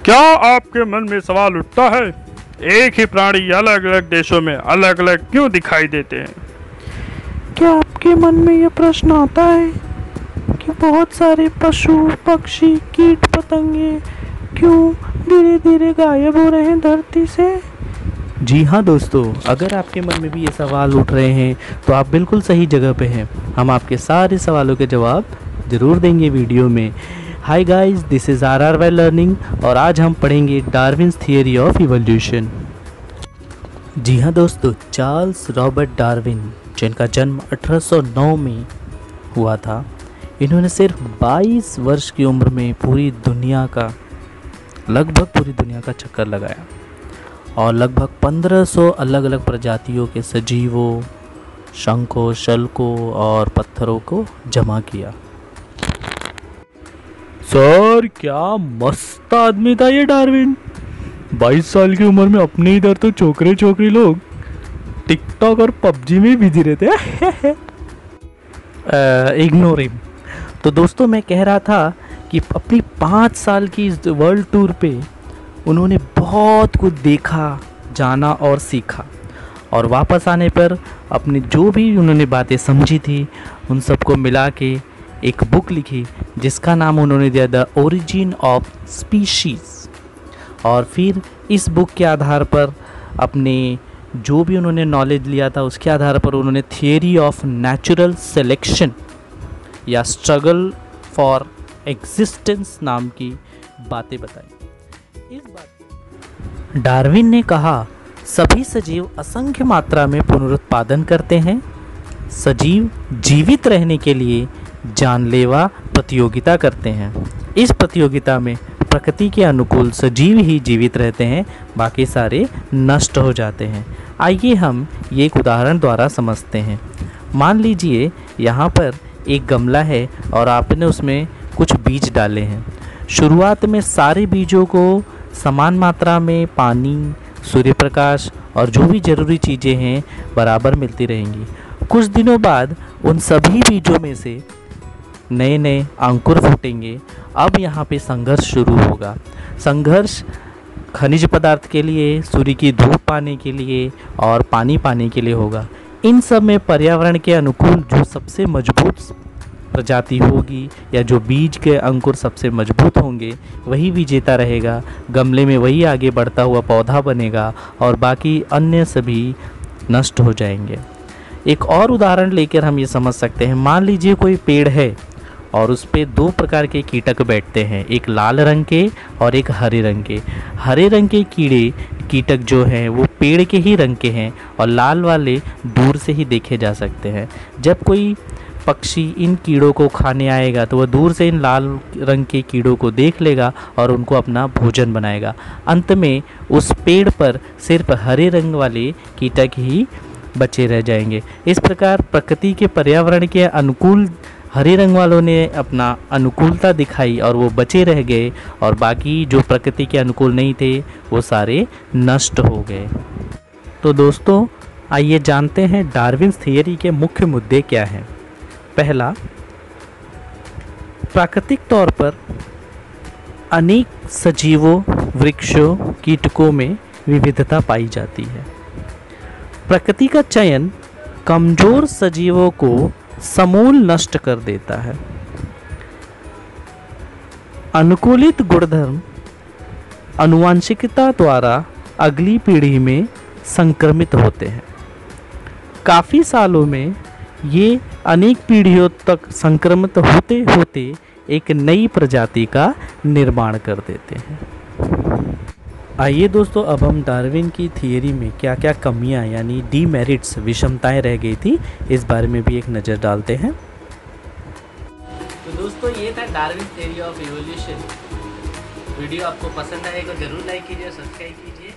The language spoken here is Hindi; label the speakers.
Speaker 1: क्या आपके मन में सवाल उठता है, एक ही प्राणी अलग अलग देशों में अलग अलग क्यों दिखाई देते हैं?
Speaker 2: क्या आपके मन में यह प्रश्न आता है कि बहुत सारे पशु पक्षी कीट पतंगे क्यों धीरे धीरे गायब हो रहे हैं धरती से?
Speaker 3: जी हाँ दोस्तों, अगर आपके मन में भी ये सवाल उठ रहे हैं तो आप बिल्कुल सही जगह पे हैं। हम आपके सारे सवालों के जवाब ज़रूर देंगे वीडियो में। Hi guys, this is RRY learning और आज हम पढ़ेंगे डार्विन्स थियरी ऑफ इवोल्यूशन। जी हाँ दोस्तों, चार्ल्स रॉबर्ट डार्विन, जिनका जन्म 1809 में हुआ था, इन्होंने सिर्फ 22 वर्ष की उम्र में लगभग पूरी दुनिया का चक्कर लगाया और लगभग 1500 अलग अलग प्रजातियों के सजीवों, शंखों, शल्कों और पत्थरों को जमा किया। सर, क्या मस्त आदमी था ये डार्विन। 22 साल की उम्र में अपने इधर तो छोकरे लोग टिकटॉक और पबजी में बिजी रहते हैं। Ignore him. तो दोस्तों, मैं कह रहा था कि अपनी 5 साल की इस वर्ल्ड टूर पे उन्होंने बहुत कुछ देखा, जाना और सीखा, और वापस आने पर अपनी जो भी उन्होंने बातें समझी थी उन सबको मिला के एक बुक लिखी जिसका नाम उन्होंने दिया द ओरिजिन ऑफ स्पीशीज़। और फिर इस बुक के आधार पर अपने जो भी उन्होंने नॉलेज लिया था उसके आधार पर उन्होंने थियरी ऑफ नेचुरल सिलेक्शन या स्ट्रगल फॉर एग्जिस्टेंस नाम की बातें बताई। इस बात डार्विन ने कहा, सभी सजीव असंख्य मात्रा में पुनरुत्पादन करते हैं। सजीव जीवित रहने के लिए जानलेवा प्रतियोगिता करते हैं। इस प्रतियोगिता में प्रकृति के अनुकूल सजीव ही जीवित रहते हैं, बाकी सारे नष्ट हो जाते हैं। आइए हम ये एक उदाहरण द्वारा समझते हैं। मान लीजिए यहाँ पर एक गमला है और आपने उसमें कुछ बीज डाले हैं। शुरुआत में सारे बीजों को समान मात्रा में पानी, सूर्य प्रकाश और जो भी ज़रूरी चीज़ें हैं बराबर मिलती रहेंगी। कुछ दिनों बाद उन सभी बीजों में से नए नए अंकुर फूटेंगे। अब यहाँ पे संघर्ष शुरू होगा। संघर्ष खनिज पदार्थ के लिए, सूर्य की धूप पाने के लिए और पानी पाने के लिए होगा। इन सब में पर्यावरण के अनुकूल जो सबसे मजबूत प्रजाति होगी या जो बीज के अंकुर सबसे मजबूत होंगे वही विजेता रहेगा। गमले में वही आगे बढ़ता हुआ पौधा बनेगा और बाकी अन्य सभी नष्ट हो जाएंगे। एक और उदाहरण लेकर हम ये समझ सकते हैं। मान लीजिए कोई पेड़ है और उस पे 2 प्रकार के कीटक बैठते हैं, एक लाल रंग के और एक हरे रंग के। हरे रंग के कीटक जो हैं वो पेड़ के ही रंग के हैं और लाल वाले दूर से ही देखे जा सकते हैं। जब कोई पक्षी इन कीड़ों को खाने आएगा तो वह दूर से इन लाल रंग के कीड़ों को देख लेगा और उनको अपना भोजन बनाएगा। अंत में उस पेड़ पर सिर्फ हरे रंग वाले कीटक ही बचे रह जाएंगे। इस प्रकार प्रकृति के पर्यावरण के अनुकूल हरे रंग वालों ने अपना अनुकूलता दिखाई और वो बचे रह गए, और बाकी जो प्रकृति के अनुकूल नहीं थे वो सारे नष्ट हो गए। तो दोस्तों, आइए जानते हैं डार्विन्स थियरी के मुख्य मुद्दे क्या हैं। पहला, प्राकृतिक तौर पर अनेक सजीवों, वृक्षों, कीटकों में विविधता पाई जाती है। प्रकृति का चयन कमजोर सजीवों को समूल नष्ट कर देता है। अनुकूलित गुणधर्म आनुवंशिकता द्वारा अगली पीढ़ी में संक्रमित होते हैं। काफ़ी सालों में ये अनेक पीढ़ियों तक संक्रमित होते होते एक नई प्रजाति का निर्माण कर देते हैं। आइए दोस्तों, अब हम डार्विन की थियरी में क्या क्या कमियां यानी डीमेरिट्स, विषमताएं रह गई थी, इस बारे में भी एक नज़र डालते हैं।
Speaker 4: तो दोस्तों, ये था Darwin theory of evolution. Video आपको पसंद आए तो ज़रूर लाइक कीजिए, सब्सक्राइब कीजिए।